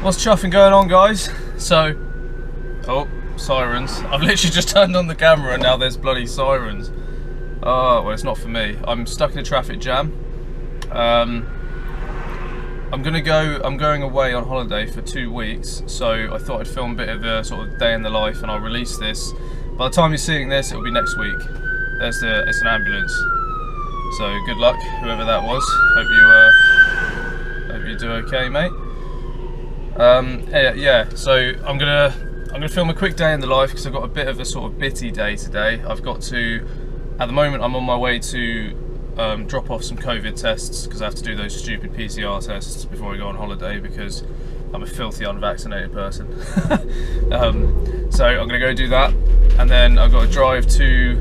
What's chuffing going on, guys? So, oh, sirens. I've literally just turned on the camera and now there's bloody sirens. Oh, well, it's not for me. I'm stuck in a traffic jam. I'm going away on holiday for 2 weeks, so I thought I'd film a bit of a sort of day in the life and I'll release this. By the time you're seeing this, it'll be next week. It's an ambulance. So good luck, whoever that was. Hope you do okay, mate. Yeah. So I'm gonna film a quick day in the life because I've got a bit of a sort of bitty day today. I've got to, at the moment, I'm on my way to drop off some COVID tests because I have to do those stupid PCR tests before I go on holiday because I'm a filthy unvaccinated person. So I'm gonna go do that, and then I've got to drive to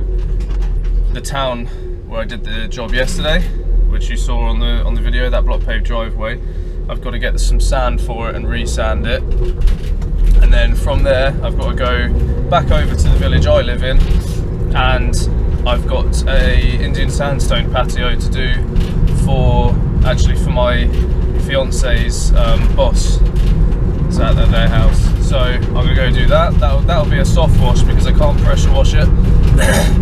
the town where I did the job yesterday, which you saw on the video, that block paved driveway. I've got to get some sand for it and re-sand it, and then from there I've got to go back over to the village I live in, and I've got a Indian sandstone patio to do for my fiance's boss. It's at their house, so I'm gonna go do that. That'll be a soft wash because I can't pressure wash it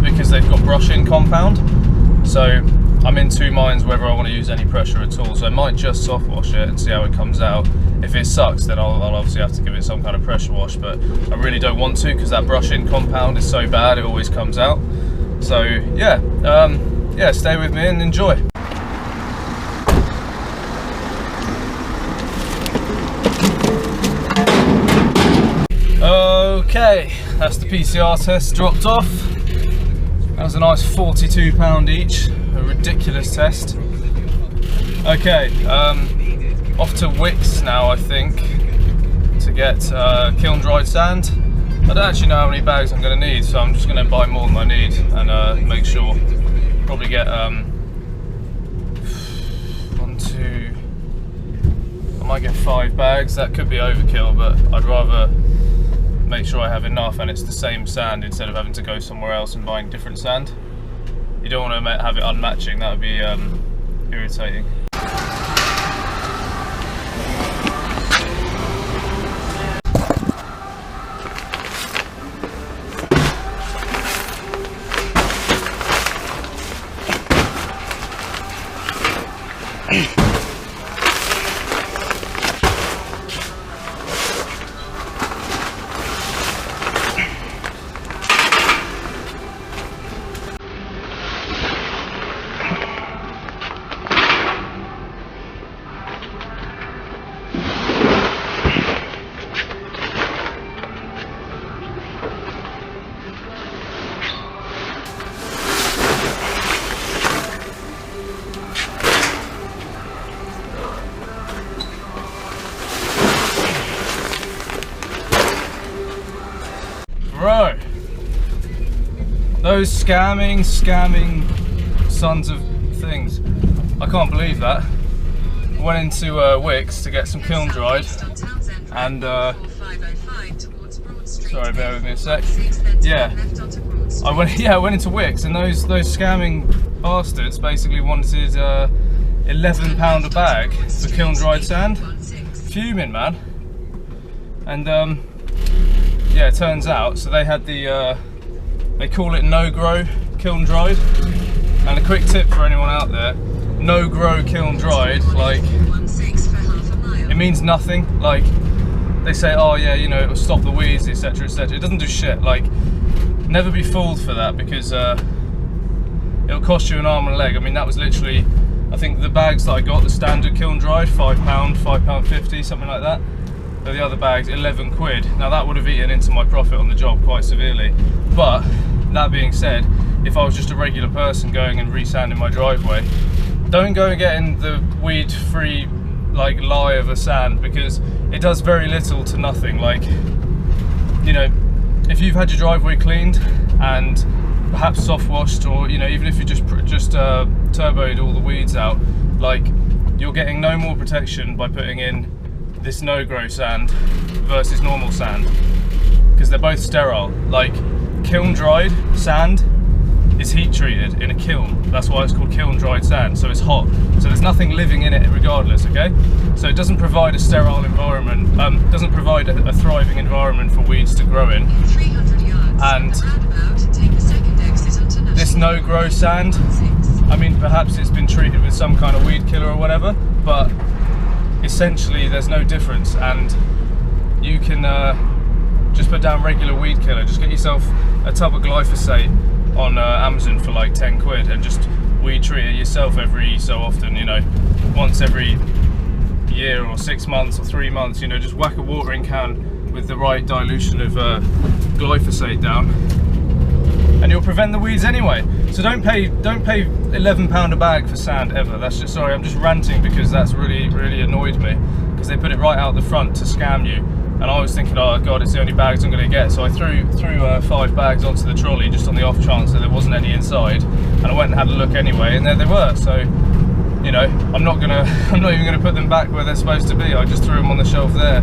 because they've got brush-in compound. So I'm in two minds whether I want to use any pressure at all. So I might just soft wash it and see how it comes out. If it sucks, then I'll obviously have to give it some kind of pressure wash. But I really don't want to because that brush-in compound is so bad; it always comes out. So yeah, stay with me and enjoy. Okay, that's the PCR test dropped off. That was a nice £42 each, a ridiculous test. Okay, off to Wicks now, I think, to get kiln-dried sand. I don't actually know how many bags I'm going to need, so I'm just going to buy more than I need and make sure. Probably get I might get 5 bags. That could be overkill, but I'd rather make sure I have enough and it's the same sand instead of having to go somewhere else and buying different sand. You don't want to have it unmatching, that would be irritating. Bro, those scamming sons of things. I can't believe that. I went into Wicks to get some kiln-dried and sorry, bear with me a sec. Yeah, I went into Wicks and those scamming bastards basically wanted £11 a bag for kiln-dried sand. Fuming, man. And yeah, it turns out, so they had the, they call it no-grow kiln-dried. And a quick tip for anyone out there, no-grow kiln-dried, like, it means nothing. Like, they say, oh yeah, you know, it'll stop the weeds, etc, etc. It doesn't do shit. Like, never be fooled for that because it'll cost you an arm and a leg. I mean, that was literally, I think the bags that I got, the standard kiln-dried, £5.50, something like that. The other bags, 11 quid. Now that would have eaten into my profit on the job quite severely. But that being said, if I was just a regular person going and re-sanding my driveway, don't go and getting the weed-free like lie of a sand because it does very little to nothing. Like, you know, if you've had your driveway cleaned and perhaps soft washed, or you know, even if you just turboed all the weeds out, like, you're getting no more protection by putting in this no-grow sand versus normal sand because they're both sterile. Like, kiln-dried sand is is heat treated in a kiln. That's why it's called kiln-dried sand, so it's hot. So there's nothing living in it regardless, okay? So it doesn't provide a sterile environment, doesn't provide a thriving environment for weeds to grow in. And this no-grow sand, I mean, perhaps it's been treated with some kind of weed killer or whatever, but essentially there's no difference. And you can just put down regular weed killer. Just get yourself a tub of glyphosate on Amazon for like 10 quid and just weed treat it yourself every so often, you know, once every year or 6 months or 3 months, you know, just whack a watering can with the right dilution of glyphosate down, and you'll prevent the weeds anyway. So don't pay £11 a bag for sand ever. That's just, sorry, I'm just ranting because that's really annoyed me, because they put it right out the front to scam you. And I was thinking, oh god, it's the only bags I'm going to get. So I threw 5 bags onto the trolley just on the off chance that there wasn't any inside. And I went and had a look anyway, and there they were. So, you know, I'm not even gonna put them back where they're supposed to be. I just threw them on the shelf there.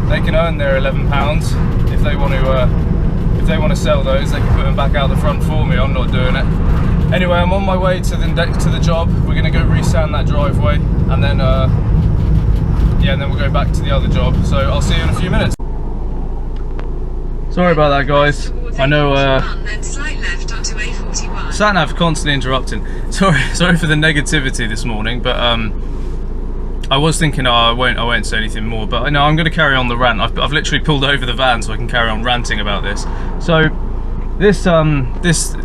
They can earn their £11 if they want to. If they want to sell those, they can put them back out the front for me. I'm not doing it. Anyway, I'm on my way to the job. We're going to go resand that driveway, and then yeah, and then we'll go back to the other job. So I'll see you in a few minutes. Sorry about that, guys. I know sat-nav constantly interrupting. Sorry for the negativity this morning, but I was thinking, oh, I won't say anything more, but I know I'm going to carry on the rant. I've literally pulled over the van so I can carry on ranting about this. So this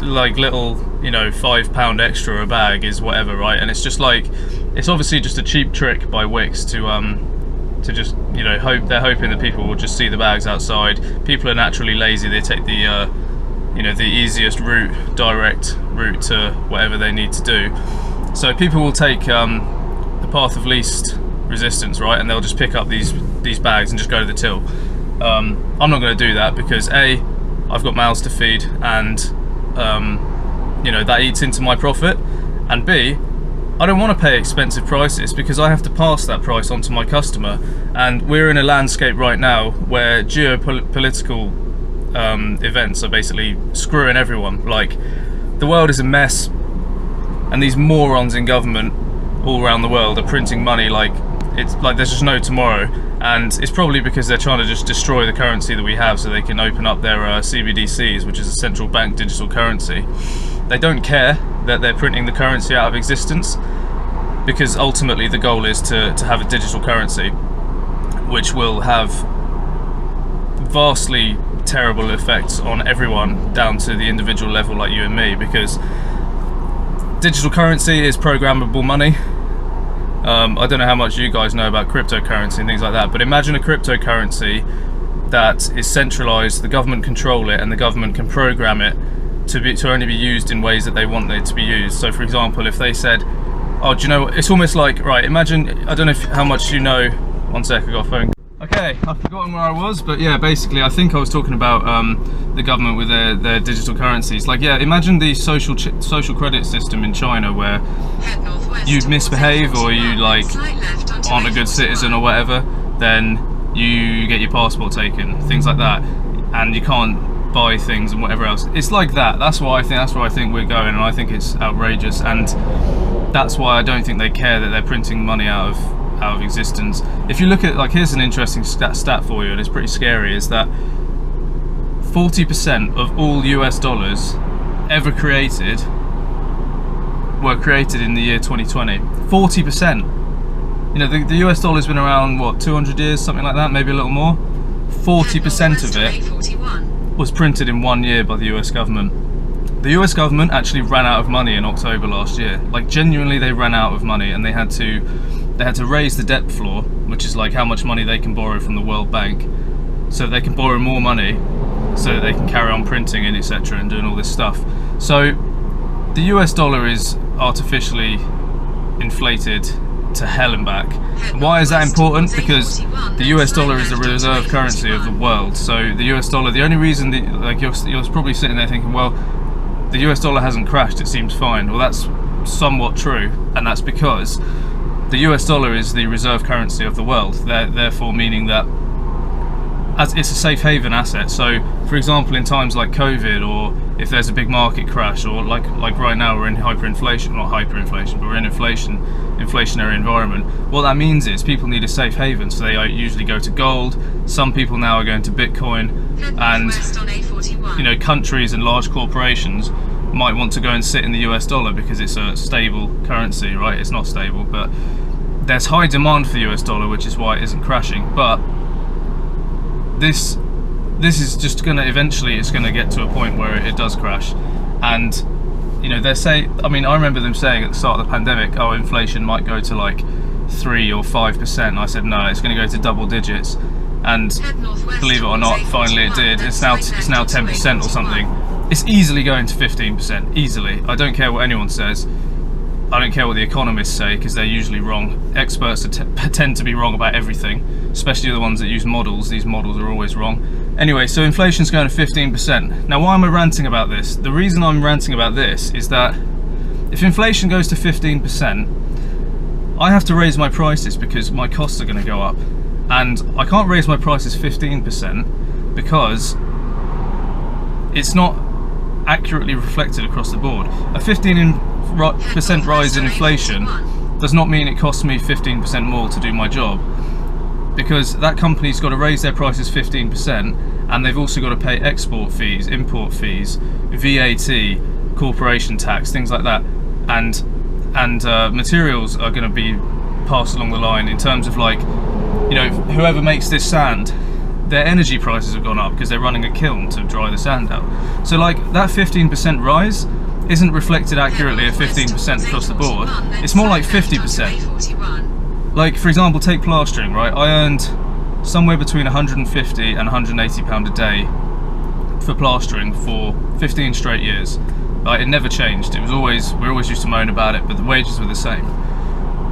like little, you know, £5 extra a bag is whatever, right? And it's just like, it's obviously just a cheap trick by Wix to just, you know, they're hoping that people will just see the bags outside. People are naturally lazy. They take the you know, the easiest direct route to whatever they need to do. So people will take the path of least resistance, right? And they'll just pick up these bags and just go to the till. I'm not going to do that because A, I've got mouths to feed, and you know, that eats into my profit, and B, I don't want to pay expensive prices because I have to pass that price on to my customer. And we're in a landscape right now where geopolitical events are basically screwing everyone. Like, the world is a mess, and these morons in government all around the world are printing money like it's like there's just no tomorrow. And it's probably because they're trying to just destroy the currency that we have so they can open up their CBDCs, which is a central bank digital currency. They don't care that they're printing the currency out of existence, because ultimately the goal is to have a digital currency which will have vastly terrible effects on everyone down to the individual level, like you and me, because digital currency is programmable money. I don't know how much you guys know about cryptocurrency and things like that, but imagine a cryptocurrency that is centralized, the government control it, and the government can program it to only be used in ways that they want it to be used. So for example, if they said, oh, do you know, it's almost like, right, imagine, I don't know how much you know, one sec, I got a phone. Okay, I've forgotten where I was, but yeah, basically I think I was talking about the government with their digital currencies. Like, yeah, imagine the social credit system in China where you misbehave or you like aren't a good citizen or whatever, then you get your passport taken, things like that, and you can't buy things and whatever else. It's like that. That's why I think we're going, and I think it's outrageous, and that's why I don't think they care that they're printing money out of existence. If you look at, like, here's an interesting stat for you, and it's pretty scary, is that 40% of all US dollars ever created were created in the year 2020. 40%. You know, the US dollar's been around, what, 200 years, something like that, maybe a little more. 40% of it was printed in 1 year by the US government. The US government actually ran out of money in October last year. Like, genuinely, they ran out of money, and they had to raise the debt floor, which is like how much money they can borrow from the World Bank, so they can borrow more money so that they can carry on printing and etc. and doing all this stuff. So the US dollar is artificially inflated to hell and back. Why is that important? Because the US dollar is the reserve currency of the world. So the US dollar, the only reason like you're probably sitting there thinking, well, the US dollar hasn't crashed, it seems fine. Well, that's somewhat true, and that's because the US dollar is the reserve currency of the world, therefore meaning that as it's a safe haven asset. So for example, in times like COVID, or if there's a big market crash, or like right now we're in hyperinflation, not hyperinflation, but we're in inflationary environment. What that means is people need a safe haven, so they usually go to gold. Some people now are going to Bitcoin, and you know, countries and large corporations might want to go and sit in the US dollar because it's a stable currency, right? It's not stable, but there's high demand for the US dollar, which is why it isn't crashing. But this is just gonna, eventually it's gonna get to a point where it does crash. And you know, I remember them saying at the start of the pandemic, oh, inflation might go to like 3 or 5%. I said no, it's gonna go to double digits. And believe it or not, finally it did. It's now 10% or something. It's easily going to 15%, easily. I don't care what anyone says. I don't care what the economists say, because they're usually wrong. Experts tend to be wrong about everything, especially the ones that use models. These models are always wrong. Anyway, so inflation's going to 15%. Now, why am I ranting about this? The reason I'm ranting about this is that if inflation goes to 15%, I have to raise my prices because my costs are going to go up. And I can't raise my prices 15% because it's not accurately reflected across the board. A 15% rise in inflation does not mean it costs me 15% more to do my job, because that company's got to raise their prices 15%, and they've also got to pay export fees, import fees, VAT, corporation tax, things like that, and materials are going to be passed along the line in terms of, like, you know, whoever makes this sand, their energy prices have gone up because they're running a kiln to dry the sand out. So like that 15% rise isn't reflected accurately at 15% across the board. It's more like 50%. Like, for example, take plastering, right? I earned somewhere between 150 and 180 pound a day for plastering for 15 straight years. Like, it never changed. It was always, we always used to moan about it, but the wages were the same.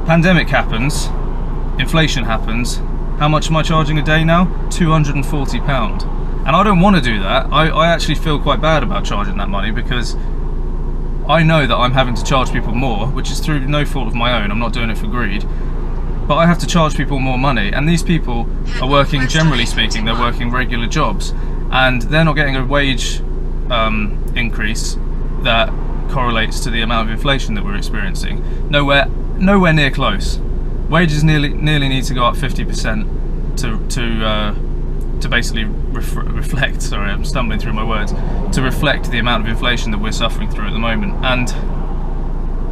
Pandemic happens, inflation happens. How much am I charging a day now? £240. And I don't want to do that. I actually feel quite bad about charging that money, because I know that I'm having to charge people more, which is through no fault of my own. I'm not doing it for greed. But I have to charge people more money, and these people are working, generally speaking, they're working regular jobs, and they're not getting a wage increase that correlates to the amount of inflation that we're experiencing. Nowhere near close. Wages nearly need to go up 50% to basically reflect. Sorry, I'm stumbling through my words. To reflect the amount of inflation that we're suffering through at the moment. And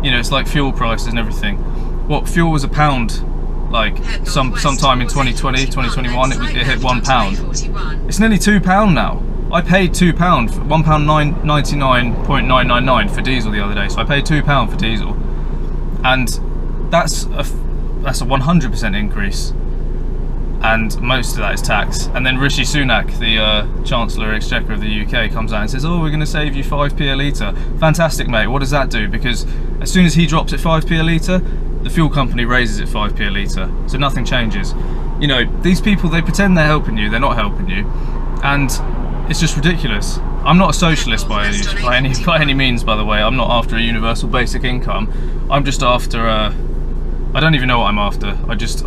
you know, it's like fuel prices and everything. What, fuel was £1, like sometime in 2020, 2021, it hit £1. It's nearly £2 now. I paid £2, £1.99.999 for diesel the other day. So I paid £2 for diesel, and that's a 100% increase, and most of that is tax. And then Rishi Sunak, the Chancellor Exchequer of the UK, comes out and says, oh, we're going to save you 5p a litre. Fantastic, mate. What does that do? Because as soon as he drops it 5p a litre, the fuel company raises it 5p a litre, so nothing changes. You know, these people, they pretend they're helping you, they're not helping you, and it's just ridiculous. I'm not a socialist by any means, by the way. I'm not after a universal basic income. I'm just after I don't even know what I'm after. I just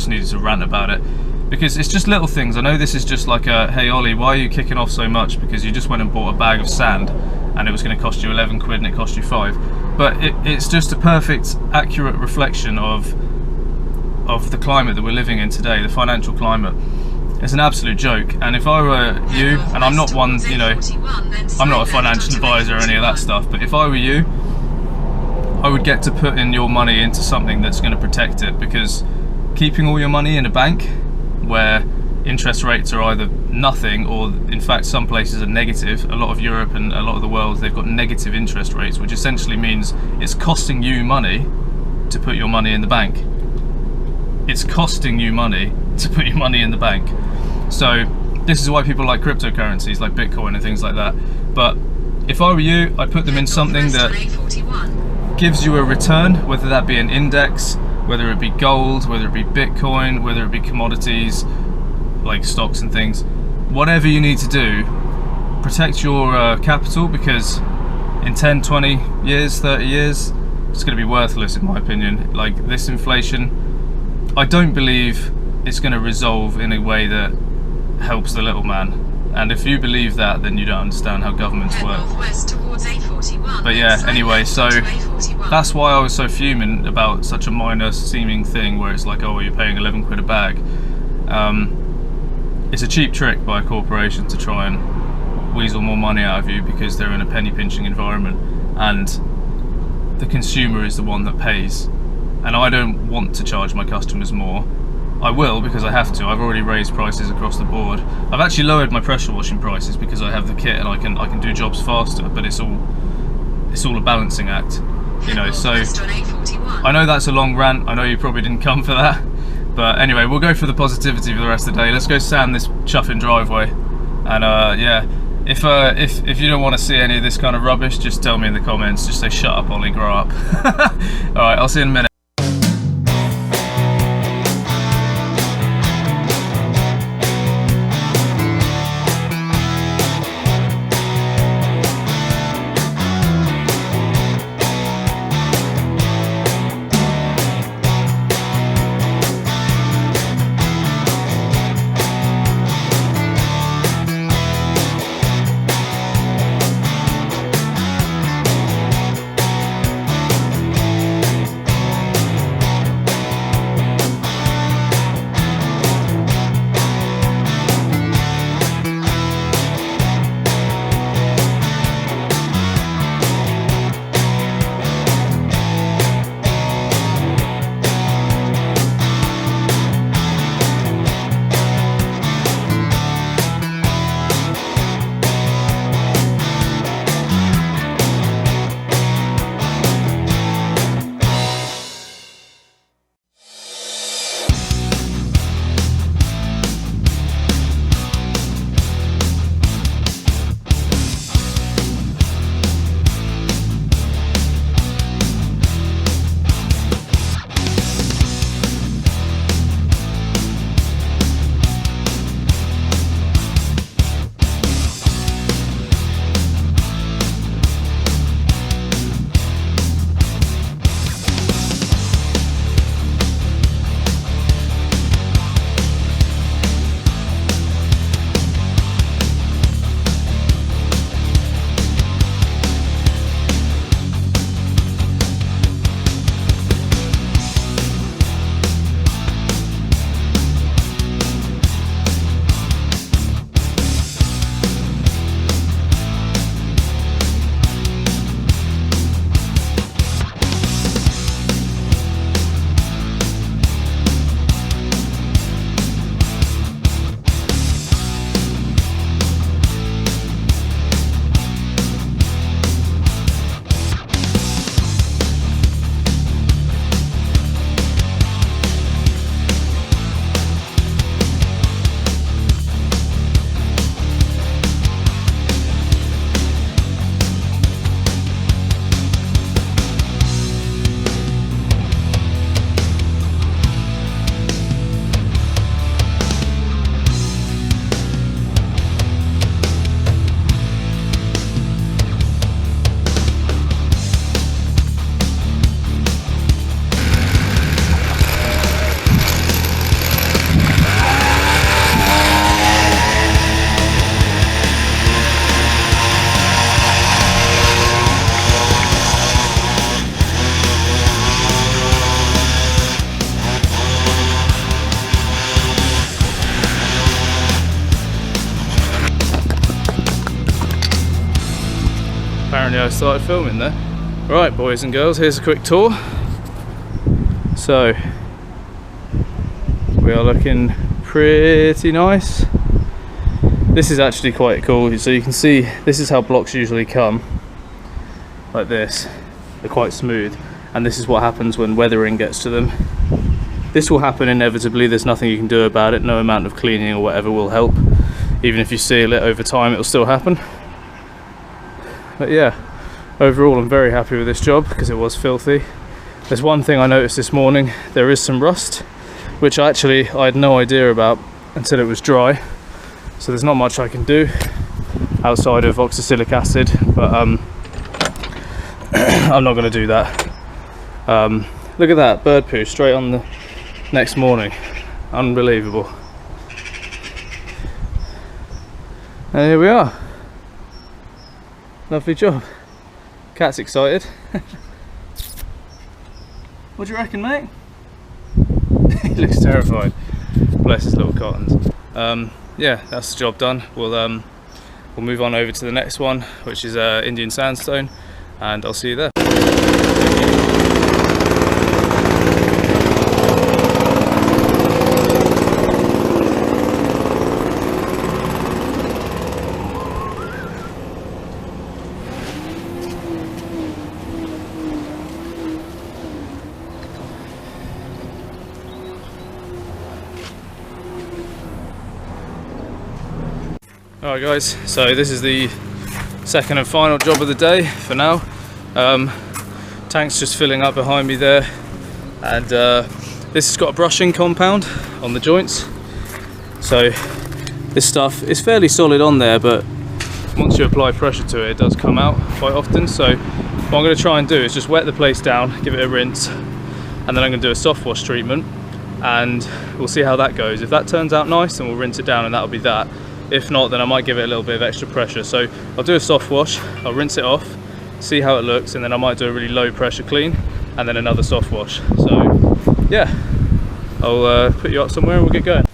needed to rant about it, because it's just little things. I know this is just like a, hey Ollie, why are you kicking off so much? Because you just went and bought a bag of sand and it was going to cost you 11 quid and it cost you 5. But it's just a perfect, accurate reflection of the climate that we're living in today, the financial climate. It's an absolute joke. And if I were you, and I'm not one, you know, I'm not a financial advisor or any of that stuff, but if I were you, I would get to put in your money into something that's going to protect it, because keeping all your money in a bank where interest rates are either nothing or, in fact, some places are negative. A lot of Europe and a lot of the world, they've got negative interest rates, which essentially means it's costing you money to put your money in the bank. It's costing you money to put your money in the bank. So this is why people like cryptocurrencies like Bitcoin and things like that. But if I were you, I'd put them in something that gives you a return, whether that be an index, whether it be gold, whether it be Bitcoin, whether it be commodities like stocks and things. Whatever you need to do, protect your capital, because in 10, 20 years, 30 years, it's going to be worthless, in my opinion. Like, this inflation, I don't believe it's going to resolve in a way that helps the little man. And if you believe that, then you don't understand how governments work. But yeah, anyway, so that's why I was so fuming about such a minor seeming thing where it's like, oh, you're paying 11 quid a bag. It's a cheap trick by a corporation to try and weasel more money out of you because they're in a penny pinching environment, and the consumer is the one that pays. And I don't want to charge my customers more. I will because I have to. I've already raised prices across the board. I've actually lowered my pressure washing prices because I have the kit and I can do jobs faster, but it's all a balancing act, you know. So I know that's a long rant. I know you probably didn't come for that. But anyway, we'll go for the positivity for the rest of the day. Let's go sand this chuffing driveway. And yeah, if you don't want to see any of this kind of rubbish, just tell me in the comments. Just say, shut up, Ollie, grow up. Alright, I'll see you in a minute. Apparently I started filming there. Right, boys and girls, here's a quick tour. So we are looking pretty nice. This is actually quite cool. So you can see this is how blocks usually come, like this. They're quite smooth, and this is what happens when weathering gets to them. This will happen inevitably. There's nothing you can do about it. No amount of cleaning or whatever will help. Even if you seal it over time, it will still happen. But yeah, overall I'm very happy with this job because it was filthy. There's one thing I noticed this morning. There is some rust, which I had no idea about until it was dry. So there's not much I can do outside of oxalic acid, but I'm not going to do that. Look at that, bird poo straight on the next morning. Unbelievable. And here we are. Lovely job. Cat's excited. What do you reckon, mate? He looks terrified. Bless his little cottons. Yeah, that's the job done. We'll move on over to the next one, which is Indian sandstone, and I'll see you there. Alright guys, so this is the second and final job of the day for now. Tank's just filling up behind me there, and this has got a brushing compound on the joints. So this stuff is fairly solid on there, but once you apply pressure to it, it does come out quite often. So what I'm going to try and do is just wet the place down, give it a rinse, and then I'm going to do a soft wash treatment, and we'll see how that goes. If that turns out nice, then we'll rinse it down and that'll be that. If not, then I might give it a little bit of extra pressure. So I'll do a soft wash, I'll rinse it off, see how it looks, and then I might do a really low pressure clean and then another soft wash. So yeah, I'll put you up somewhere and we'll get going.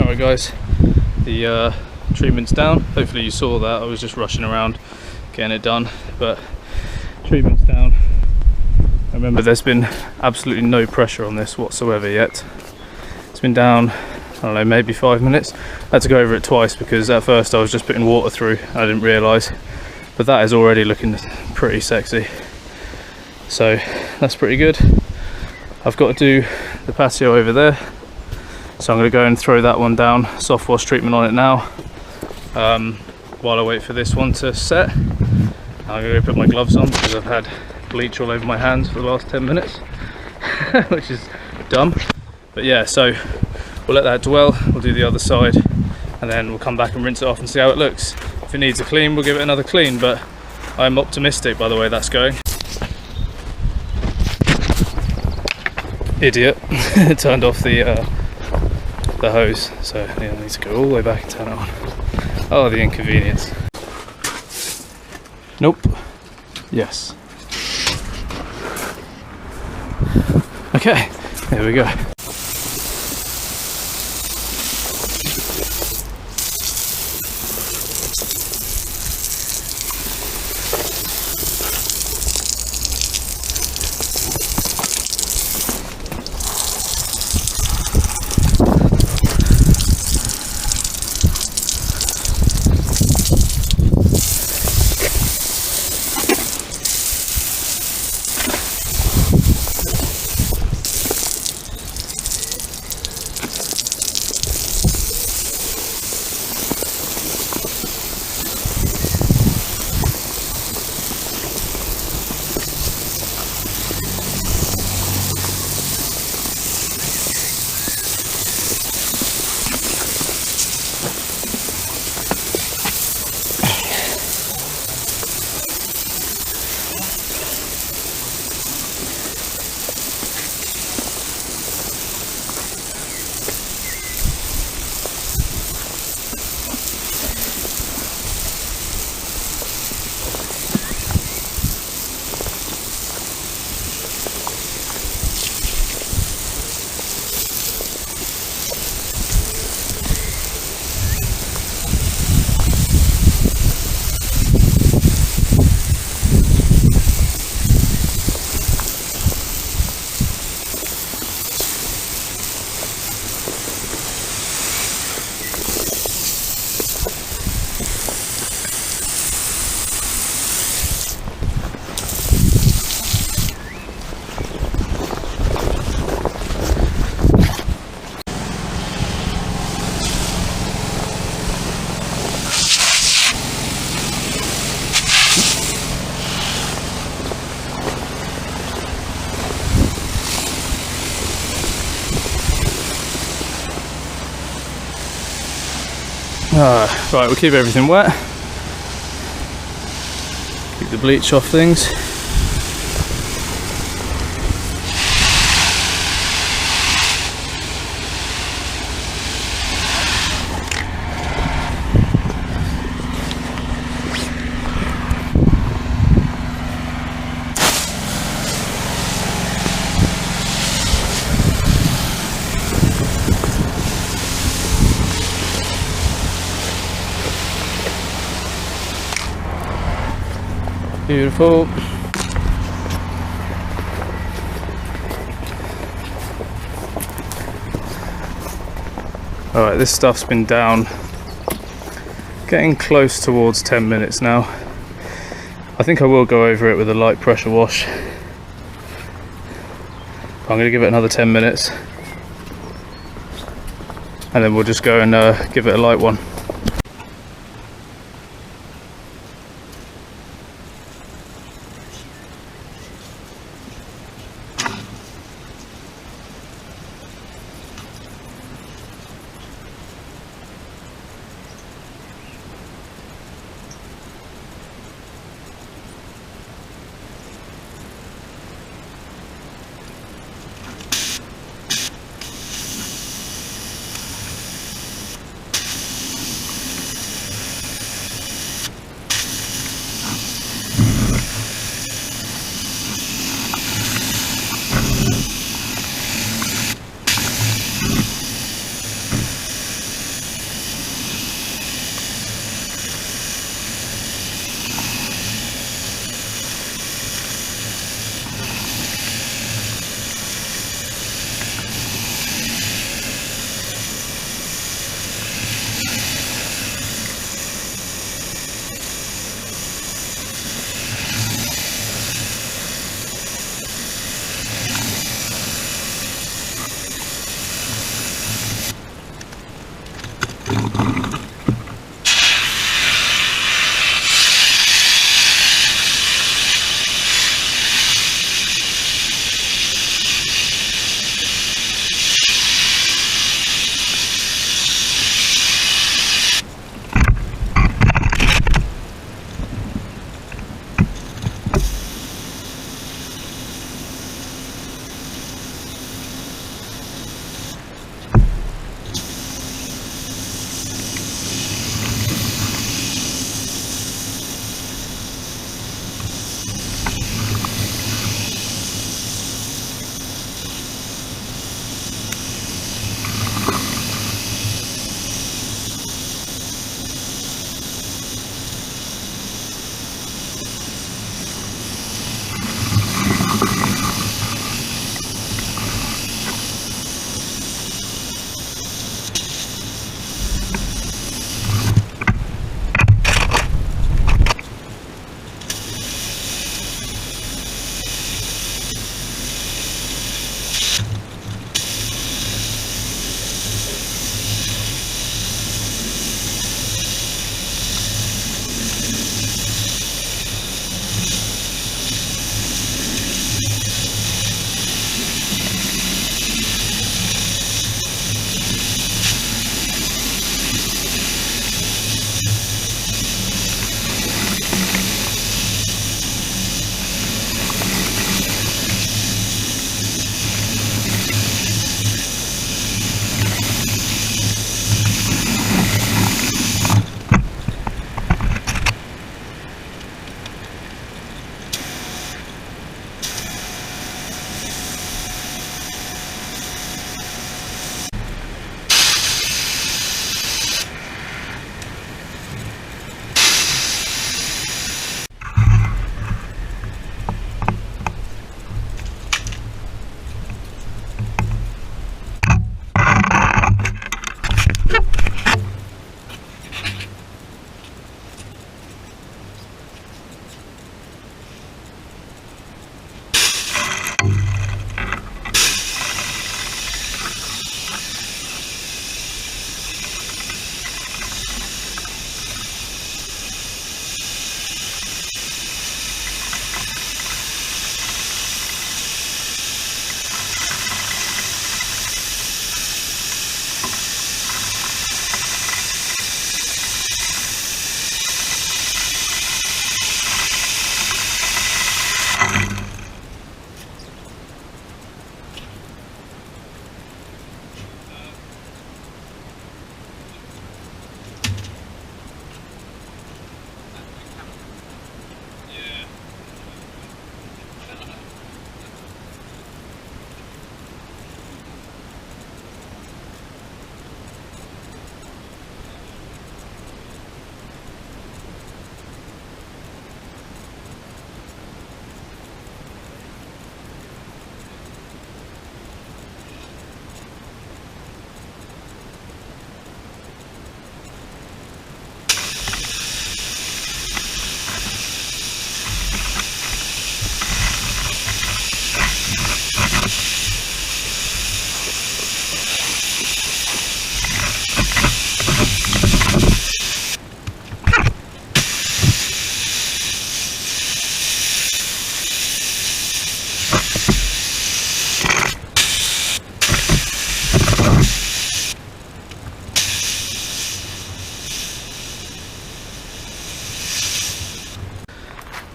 Sorry guys, the treatment's down. Hopefully you saw that. I was just rushing around getting it done, but treatment's down. Remember, there's been absolutely no pressure on this whatsoever yet. It's been down, I don't know, maybe 5 minutes. I had to go over it twice because at first I was just putting water through. I didn't realise, but that is already looking pretty sexy. So that's pretty good. I've got to do the patio over there, so I'm going to go and throw that one down, soft wash treatment on it now, while I wait for this one to set. I'm going to go put my gloves on because I've had bleach all over my hands for the last 10 minutes, which is dumb. But yeah, so we'll let that dwell, we'll do the other side, and then we'll come back and rinse it off and see how it looks. If it needs a clean, we'll give it another clean, but I'm optimistic by the way that's going. Idiot. Turned off the hose, so yeah, I need to go all the way back and turn it on. Oh, the inconvenience. Nope. Yes. Okay, there we go. Right, we'll keep everything wet, keep the bleach off things. Beautiful. Alright, this stuff's been down, getting close towards 10 minutes now. I think I will go over it with a light pressure wash. I'm going to give it another 10 minutes and then we'll just go and give it a light one.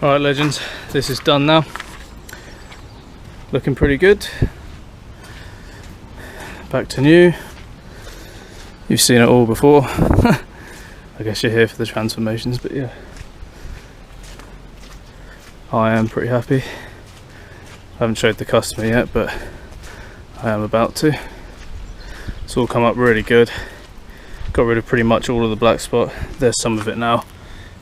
Alright legends, this is done now. Looking pretty good. Back to new. You've seen it all before. I guess you're here for the transformations, but yeah. I am pretty happy. I haven't showed the customer yet, but I am about to. It's all come up really good. Got rid of pretty much all of the black spot. There's some of it now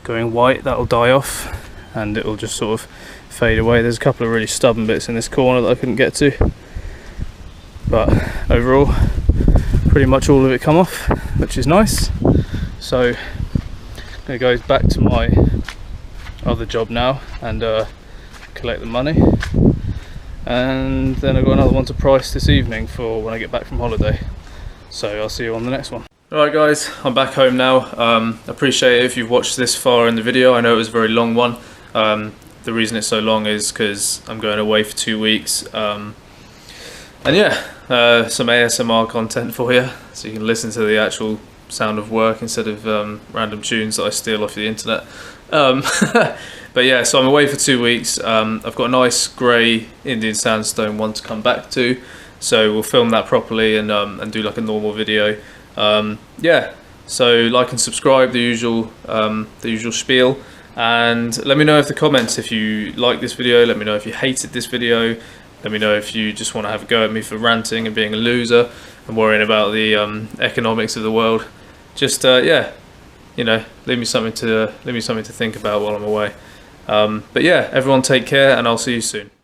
going white. That'll die off and it'll just sort of fade away. There's a couple of really stubborn bits in this corner that I couldn't get to, but overall pretty much all of it come off, which is nice. So I'm going to go back to my other job now and collect the money, and then I've got another one to price this evening for when I get back from holiday. So I'll see you on the next one. Alright guys, I'm back home now. Appreciate it if you've watched this far in the video. I know it was a very long one. The reason it's so long is because I'm going away for 2 weeks. And yeah, some ASMR content for you, so you can listen to the actual sound of work instead of random tunes that I steal off the internet. But yeah, so I'm away for 2 weeks. I've got a nice grey Indian sandstone one to come back to, so we'll film that properly and do like a normal video. Yeah, so like and subscribe, the usual spiel, and let me know in the comments if you like this video. Let me know if you hated this video. Let me know if you just want to have a go at me for ranting and being a loser and worrying about the economics of the world. Just yeah, you know, leave me something to think about while I'm away. But yeah, everyone take care, and I'll see you soon.